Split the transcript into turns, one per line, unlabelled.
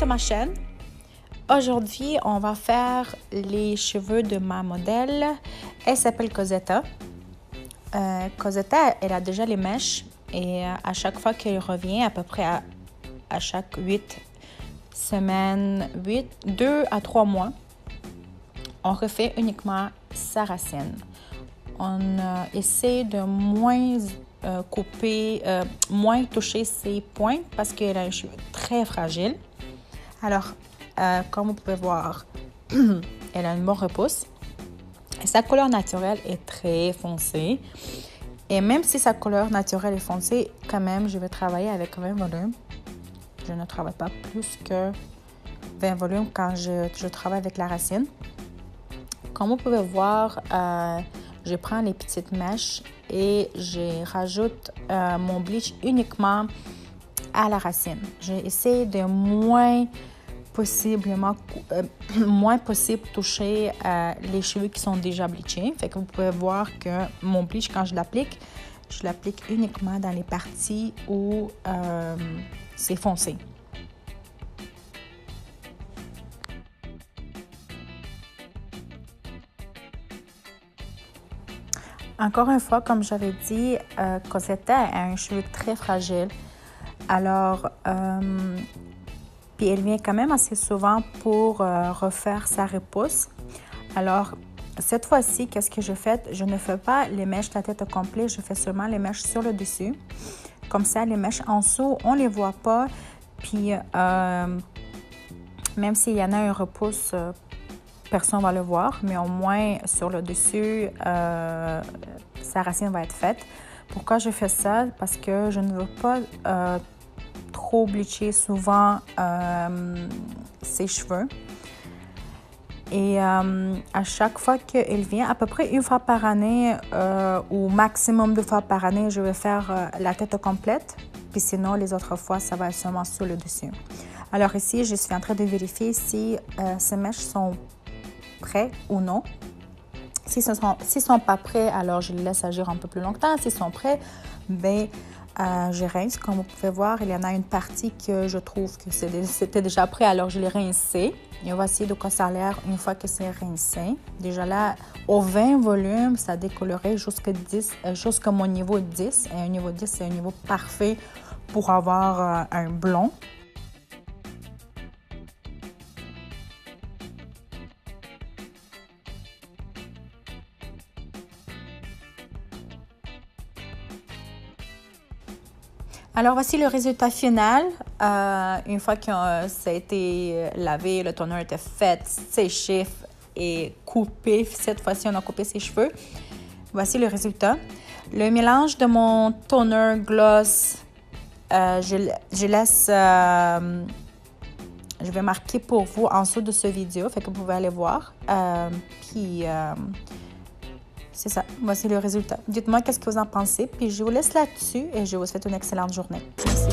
Ma chaîne. Aujourd'hui, on va faire les cheveux de ma modèle. Elle s'appelle Cosetta. Cosetta, elle a déjà les mèches et à chaque fois qu'elle revient, à peu près à chaque 8 semaines, 2 à 3 mois, on refait uniquement sa racine. On essaie de moins couper, moins toucher ses pointes parce qu'elle a un cheveu très fragile. Alors, comme vous pouvez voir, elle a une bonne repousse. Sa couleur naturelle est très foncée. Et même si sa couleur naturelle est foncée, quand même, je vais travailler avec 20 volumes. Je ne travaille pas plus que 20 volumes quand je travaille avec la racine. Comme vous pouvez voir, je prends les petites mèches et je rajoute mon bleach uniquement à la racine. J'essaie de moins possible toucher les cheveux qui sont déjà bleachés. Fait que vous pouvez voir que mon bleach, quand je l'applique uniquement dans les parties où c'est foncé. Encore une fois, comme j'avais dit, Cosetta a un cheveu très fragile. Alors, puis elle vient quand même assez souvent pour refaire sa repousse. Alors, cette fois-ci, qu'est-ce que je fais? Je ne fais pas les mèches de la tête au complet, je fais seulement les mèches sur le dessus. Comme ça, les mèches en dessous, on ne les voit pas. Puis, même s'il y en a une repousse, personne ne va le voir. Mais au moins, sur le dessus, sa racine va être faite. Pourquoi je fais ça? Parce que je ne veux pas trop bleacher souvent ses cheveux. Et à chaque fois qu'elle vient, à peu près une fois par année ou maximum 2 fois par année, je vais faire la tête complète. Puis sinon, les autres fois, ça va être seulement sur le dessus. Alors ici, je suis en train de vérifier si ces mèches sont prêts ou non. S'ils ne sont pas prêts, alors je les laisse agir un peu plus longtemps. S'ils sont prêts, bien, je rince. Comme vous pouvez voir, il y en a une partie que je trouve que c'était déjà prêt, alors je l'ai rincé. Et on va essayer de quoi ça a l'air une fois que c'est rincé. Déjà là, au 20 volumes, ça décolorait jusqu'à mon niveau 10. Et un niveau 10, c'est un niveau parfait pour avoir un blond. Alors, voici le résultat final. Une fois que ça a été lavé, le toner était fait, séché et coupé. Cette fois-ci, on a coupé ses cheveux. Voici le résultat. Le mélange de mon toner gloss, je laisse... je vais marquer pour vous en dessous de cette vidéo, fait que vous pouvez aller voir. C'est ça, voici le résultat. Dites-moi qu'est-ce que vous en pensez, puis je vous laisse là-dessus et je vous souhaite une excellente journée. Merci.